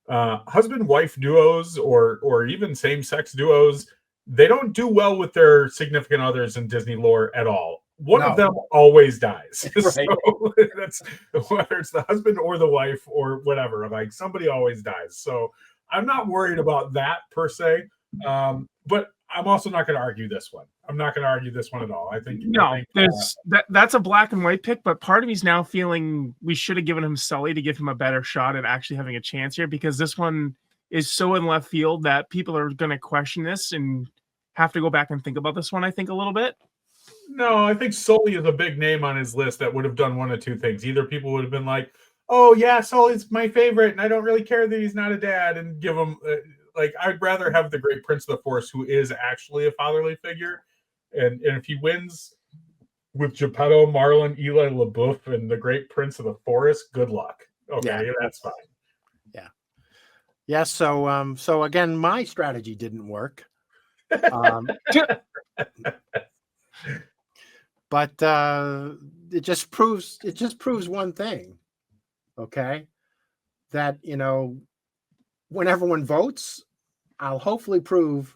husband-wife duos or even same-sex duos, they don't do well with their significant others in Disney lore at all. One of them always dies. Right. So that's whether it's the husband or the wife or whatever, like somebody always dies. So I'm not worried about that per se. But I'm also not going to argue this one. I'm not going to argue this one at all. I think that's a black and white pick, but part of me's now feeling we should have given him Sully to give him a better shot at actually having a chance here, because this one is so in left field that people are going to question this and have to go back and think about this one, I think, a little bit. No, I think Sully is a big name on his list that would have done one of two things. Either people would have been like, oh yeah, Sully's my favorite and I don't really care that he's not a dad, and give him I'd rather have the Great Prince of the Forest, who is actually a fatherly figure. And if he wins with Geppetto, Marlin, Eli LaBeouf, and the Great Prince of the Forest, good luck. Okay, that's fine. Yeah. Yeah. So again, my strategy didn't work. But it just proves one thing. Okay. That, when everyone votes, I'll hopefully prove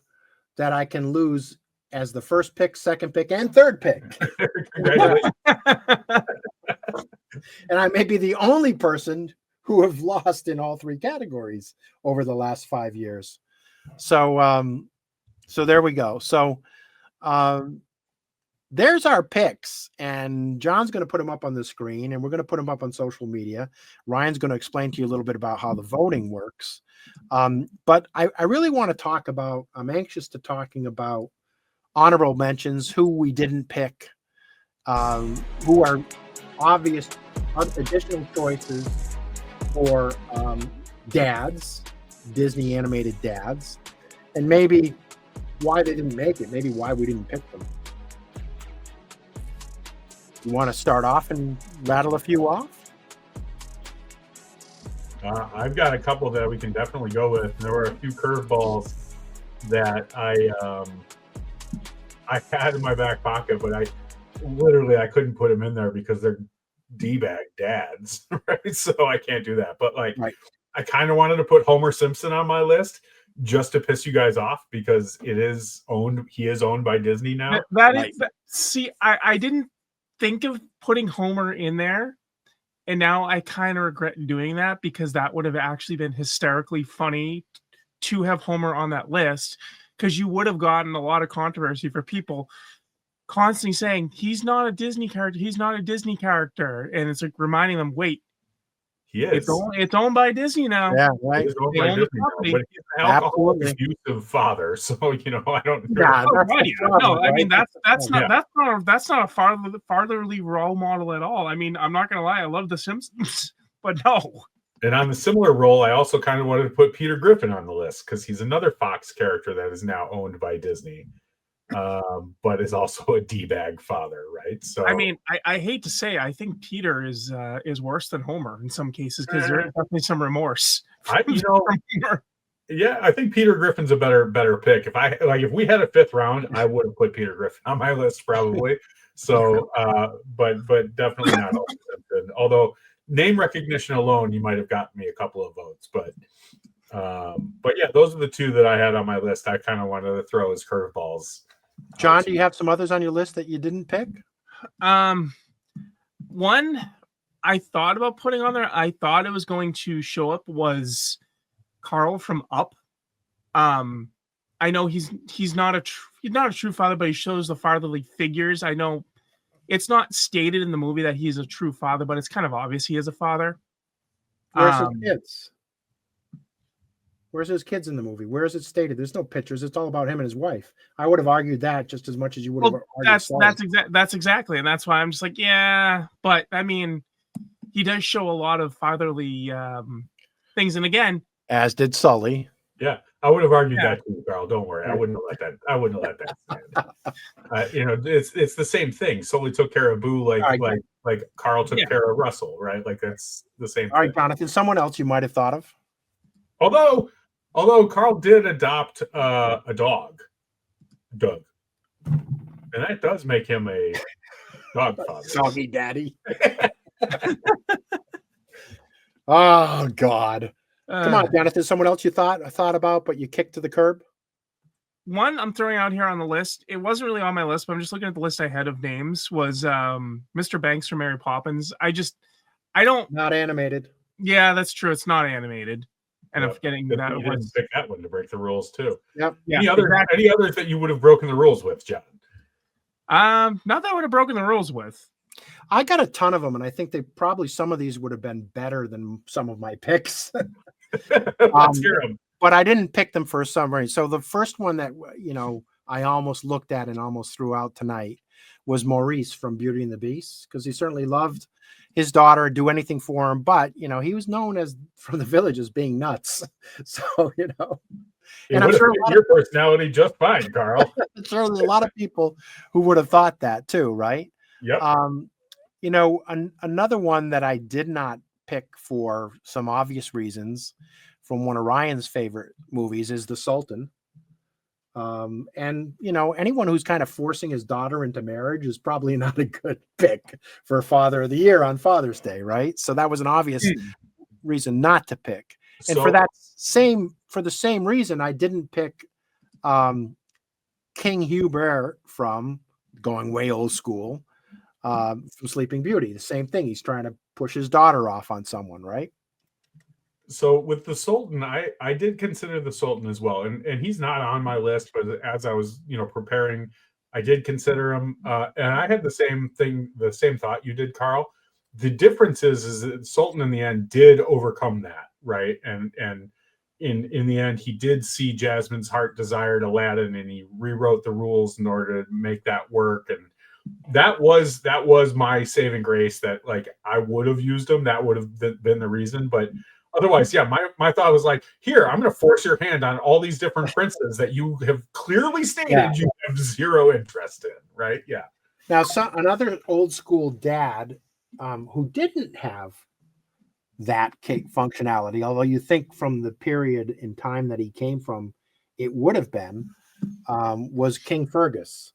that I can lose as the first pick, second pick, and third pick. Congratulations. And I may be the only person who have lost in all three categories over the last 5 years. So there we go. So there's our picks, and John's going to put them up on the screen, and we're going to put them up on social media. Ryan's going to explain to you a little bit about how the voting works. But I really want to talk about, I'm anxious to talking about honorable mentions, who we didn't pick, who are obvious additional choices for dads, Disney animated dads, and maybe why they didn't make it, maybe why we didn't pick them. You want to start off and rattle a few off? I've got a couple that we can definitely go with. There were a few curveballs that I had in my back pocket, but I couldn't put them in there because they're D-bag dads, right? So I can't do that. But right. I kind of wanted to put Homer Simpson on my list just to piss you guys off, because he is owned by Disney now. I didn't think of putting Homer in there, and now I kind of regret doing that, because that would have actually been hysterically funny to have Homer on that list, because you would have gotten a lot of controversy for people constantly saying he's not a Disney character, and it's like reminding them, wait, he is. It's owned by Disney now. Yeah, right. It's owned by Disney now, but he's an alcoholic, abusive father, so I don't. Yeah, I mean that's not a fatherly role model at all. I mean, I'm not gonna lie, I love The Simpsons, but no. And on the similar role, I also kind of wanted to put Peter Griffin on the list, because he's another Fox character that is now owned by Disney, but is also a D-bag father, right? So I mean, I hate to say, I think Peter is worse than Homer in some cases, because there is definitely some remorse. Yeah, I think Peter Griffin's a better pick. If we had a fifth round, I would have put Peter Griffin on my list probably. So, but definitely not Homer Simpson. Although name recognition alone, you might have gotten me a couple of votes. But yeah, those are the two that I had on my list. I kind of wanted to throw as curveballs. John, do you have some others on your list that you didn't pick? One I thought about putting on there, I thought it was going to show up, was Carl from Up. I know he's not a true father, but he shows the fatherly figures. I know it's not stated in the movie that he's a true father, but it's kind of obvious he is a father. Where's his kids? Where's his kids in the movie? Where is it stated? There's no pictures. It's all about him and his wife. I would have argued that just as much as you would have Well, argued. that's exactly, and that's why I'm just like, yeah. But I mean, he does show a lot of fatherly things, and again, As did Sully. Yeah, I would have argued Yeah. that too, Carl. Don't worry, I wouldn't have let that. I wouldn't have let that stand. You know, it's the same thing. Sully took care of Boo like Carl took care of Russell, right? Like that's the same. All right, thing. Jonathan. Someone else you might have thought of. Although Carl did adopt a dog, Doug, and that does make him a dog father. Soggy daddy. Oh God. Come on, Jonathan. Someone else you thought about, but you kicked to the curb? One I'm throwing out here on the list. It wasn't really on my list, but I'm just looking at the list I had of names. Was Mr. Banks from Mary Poppins? I don't. Not animated. Yeah, that's true. It's not animated, and I'm forgetting that You it didn't was. pick that one to break the rules too. Yep. Yeah, Any others that you would have broken the rules with, John? Not that I would have broken the rules with. I got a ton of them, and I think some of these would have been better than some of my picks. Let's hear them. But I didn't pick them for some reason. So the first one that I almost looked at and almost threw out tonight was Maurice from Beauty and the Beast, because he certainly loved his daughter, do anything for him. But he was known as from the village as being nuts. So And I'm sure your personality just fine, Carl. Certainly a lot of people who would have thought that too, right? Yep. Another one that I did not pick for some obvious reasons from one of Ryan's favorite movies is The Sultan. And anyone who's kind of forcing his daughter into marriage is probably not a good pick for Father of the Year on Father's Day, right? So that was an obvious reason not to pick. And for the same reason, I didn't pick King Hubert from Going Way Old School, from Sleeping Beauty. The same thing. He's trying to push his daughter off on someone, right? So with the Sultan, I did consider the Sultan as well, and he's not on my list, but as I was preparing, I did consider him, and I had the same thought you did, Carl. The difference is that Sultan in the end did overcome that, right? And in the end, he did see Jasmine's heart desired Aladdin, and he rewrote the rules in order to make that work. And that was my saving grace. That I would have used him. That would have been the reason, but. Otherwise, yeah, my thought was here, I'm going to force your hand on all these different princes that you have clearly stated you have zero interest in, right? Yeah. Now, another old school dad who didn't have that functionality, although you think from the period in time that he came from, it would have been, was King Fergus.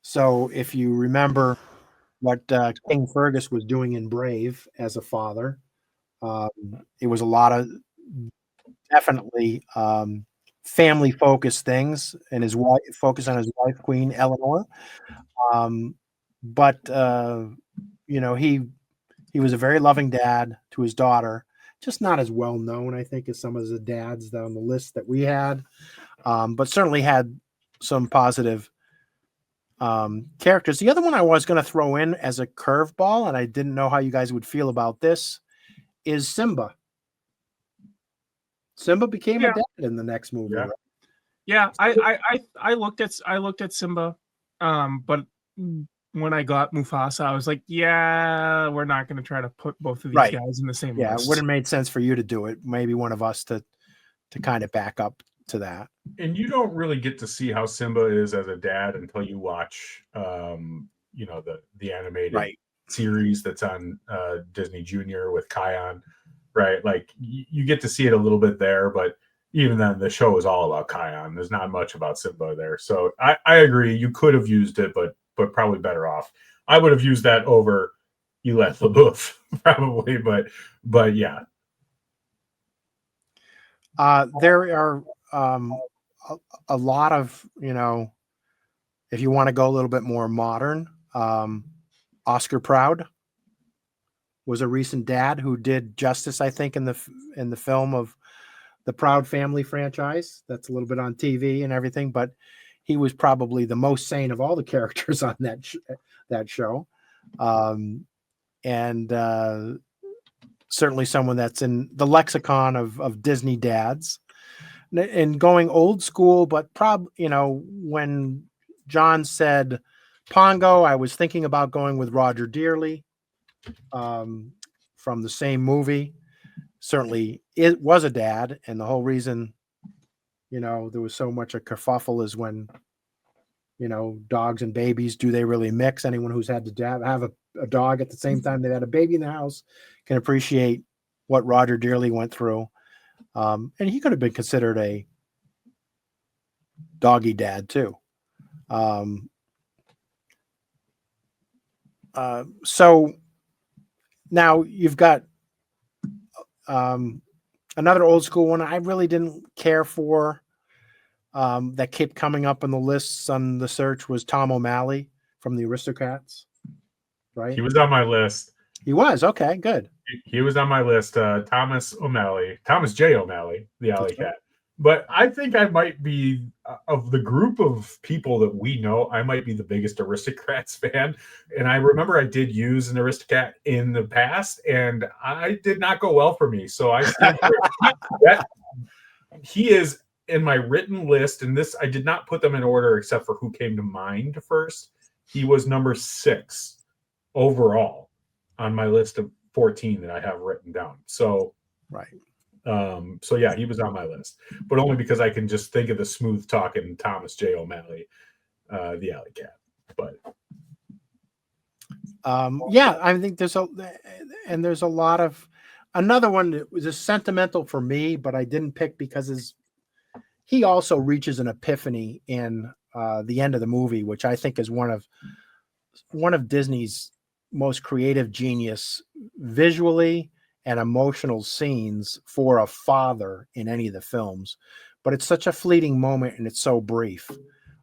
So if you remember what King Fergus was doing in Brave as a father, it was a lot of definitely family focused things, and his wife focused on his wife, Queen Eleanor. But he was a very loving dad to his daughter, just not as well known, I think, as some of the dads on the list that we had, but certainly had some positive characters. The other one I was going to throw in as a curveball, and I didn't know how you guys would feel about this, is Simba. Simba became a dad in the next movie. Yeah. Right? Yeah, I looked at Simba, but when I got Mufasa, I was like, yeah, we're not going to try to put both of these guys in the same list. It wouldn't have made sense for you to do it. Maybe one of us to kind of back up to that. And you don't really get to see how Simba is as a dad until you watch, the animated series that's on Disney Junior with Kion, right? You get to see it a little bit there, but even then, the show is all about Kion. There's not much about Simba there. So I agree. You could have used it, but probably better off. I would have used that over Eli LaBeouf, probably, but yeah. There are a lot of, if you want to go a little bit more modern, Oscar Proud was a recent dad who did justice, I think, in the film of the Proud Family franchise. That's a little bit on TV and everything, but he was probably the most sane of all the characters on that show. certainly someone that's in the lexicon of Disney dads. And going old school, but when John said Pongo, I was thinking about going with Roger Dearly from the same movie. Certainly it was a dad, and the whole reason there was so much a kerfuffle is when dogs and babies, do they really mix? Anyone who's had to have a dog at the same time they had a baby in the house can appreciate what Roger Dearly went through. And he could have been considered a doggy dad too. So now you've got another old school one I really didn't care for that kept coming up on the lists on the search was Tom O'Malley from the Aristocats, right? He was on my list. He was. Okay, good. He was on my list. Thomas J. O'Malley, the Alley Cat. But I think I might be, of the group of people that we know, I might be the biggest Aristocrats fan. And I remember I did use an Aristocrat in the past, and I did not go well for me. So I still that he is in my written list, and this I did not put them in order except for who came to mind first. He was number 6 overall on my list of 14 that I have written down. So right. So yeah, he was on my list, but only because I can just think of the smooth talking Thomas J. O'Malley, the Alley Cat. But yeah, I think there's a lot of another one that was sentimental for me, but I didn't pick because he also reaches an epiphany in the end of the movie, which I think is one of Disney's most creative genius visually and emotional scenes for a father in any of the films. But it's such a fleeting moment and it's so brief.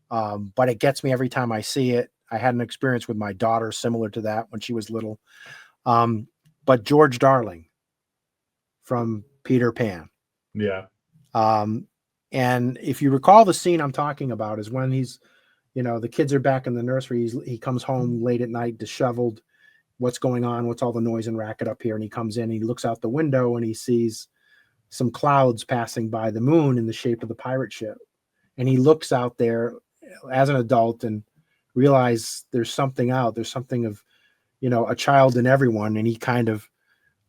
But it gets me every time I see it. I had an experience with my daughter similar to that when she was little. But George Darling from Peter Pan. Yeah. And if you recall, the scene I'm talking about is when he's, the kids are back in the nursery. He comes home late at night, disheveled. What's going on? What's all the noise and racket up here? And he comes in, and he looks out the window and he sees some clouds passing by the moon in the shape of the pirate ship. And he looks out there as an adult and realizes there's something out. There's something of, a child in everyone. And he kind of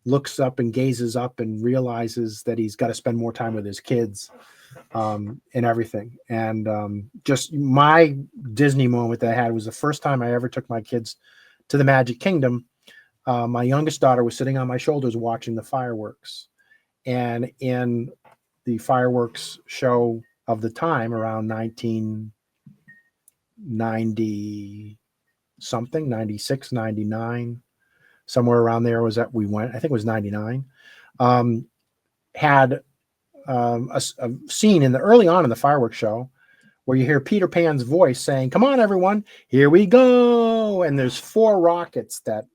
looks up and gazes up and realizes that he's got to spend more time with his kids and everything. And just my Disney moment that I had was the first time I ever took my kids to the Magic Kingdom. My youngest daughter was sitting on my shoulders watching the fireworks. And in the fireworks show of the time, around 1990 something, 96, 99, somewhere around there was that we went, I think it was 99, had a scene early on in the fireworks show where you hear Peter Pan's voice saying, "Come on, everyone, here we go." And there's 4 rockets that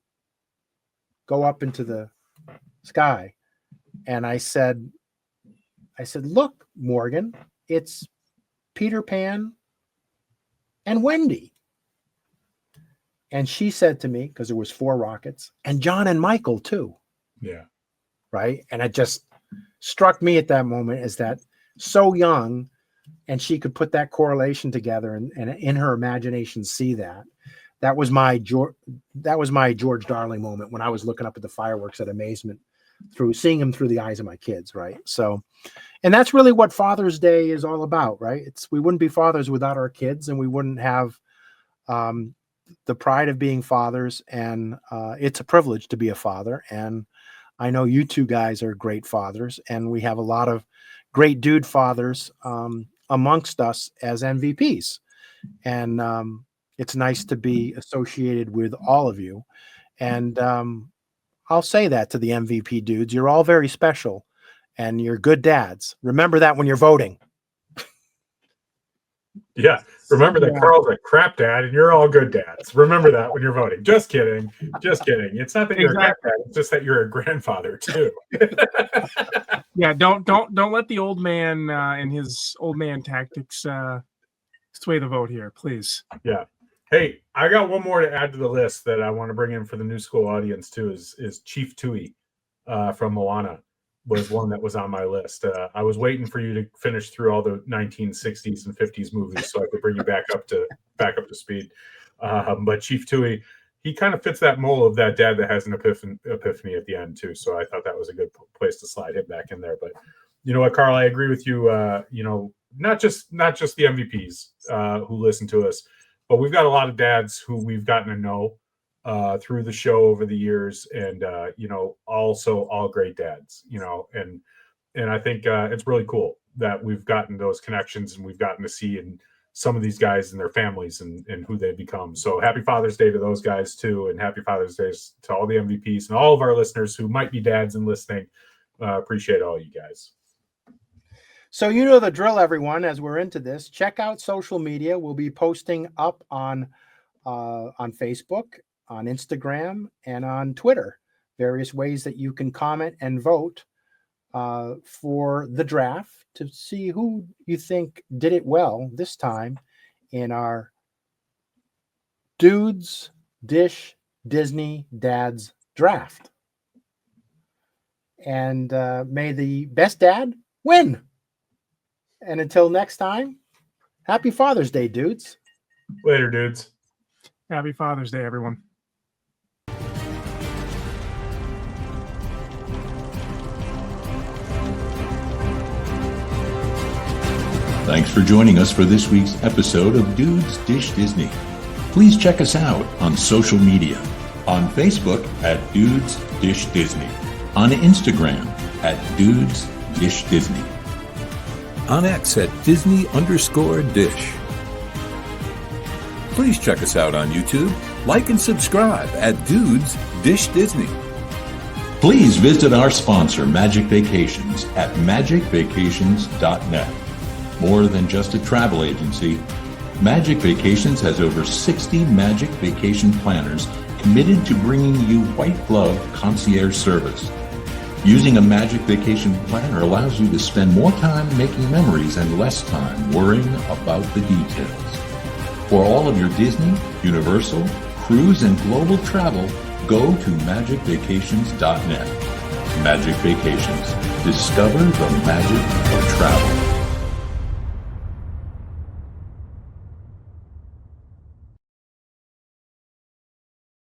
go up into the sky. And I said, "Look, Morgan, it's Peter Pan and Wendy." And she said to me, because there was 4 rockets, and John and Michael too. Yeah. Right. And it just struck me at that moment as that so young, and she could put that correlation together and in her imagination see that. That was my George Darling moment when I was looking up at the fireworks at amazement, seeing him through the eyes of my kids, right? So, and that's really what Father's Day is all about, right? We wouldn't be fathers without our kids, and we wouldn't have the pride of being fathers. And it's a privilege to be a father. And I know you two guys are great fathers, and we have a lot of great dude fathers amongst us as MVPs. And it's nice to be associated with all of you. And I'll say that to the MVP dudes. You're all very special, and you're good dads. Remember that when you're voting. Yeah. Remember that Carl's a crap dad and you're all good dads. Remember that when you're voting. Just kidding. Just kidding. It's not that you're a crap dad, it's just that you're a grandfather too. Yeah, don't let the old man and his old man tactics sway the vote here, please. Yeah. Hey, I got one more to add to the list that I want to bring in for the new school audience too is Chief Tui from Moana was one that was on my list. I was waiting for you to finish through all the 1960s and 50s movies so I could bring you back up to speed. But Chief Tui, he kind of fits that mold of that dad that has an epiphany at the end too. So I thought that was a good place to slide him back in there. But you know what, Carl, I agree with you. Not just the MVPs who listen to us, but we've got a lot of dads who we've gotten to know through the show over the years, and also all great dads, and I think it's really cool that we've gotten those connections and we've gotten to see in some of these guys and their families and who they've become. So happy Father's Day to those guys too, and happy Father's Day to all the MVPs and all of our listeners who might be dads and listening. Appreciate all you guys. So you know the drill, everyone. As we're into this, check out social media. We'll be posting up on Facebook, on Instagram, and on Twitter, various ways that you can comment and vote for the draft to see who you think did it well this time in our Dudes Dish Disney Dads draft. And may the best dad win. And until next time, happy Father's Day, dudes. Later, dudes. Happy Father's Day, everyone. Thanks for joining us for this week's episode of Dudes Dish Disney. Please check us out on social media. On Facebook at Dudes Dish Disney. On Instagram at Dudes Dish Disney. On X at Disney_Dish. Please check us out on YouTube. Like and subscribe at Dudes Dish Disney. Please visit our sponsor, Magic Vacations, at magicvacations.net. More than just a travel agency, Magic Vacations has over 60 Magic Vacation planners committed to bringing you white glove concierge service. Using a Magic Vacation planner allows you to spend more time making memories and less time worrying about the details. For all of your Disney, Universal, cruise, and global travel, go to magicvacations.net. Magic Vacations. Discover the magic of travel.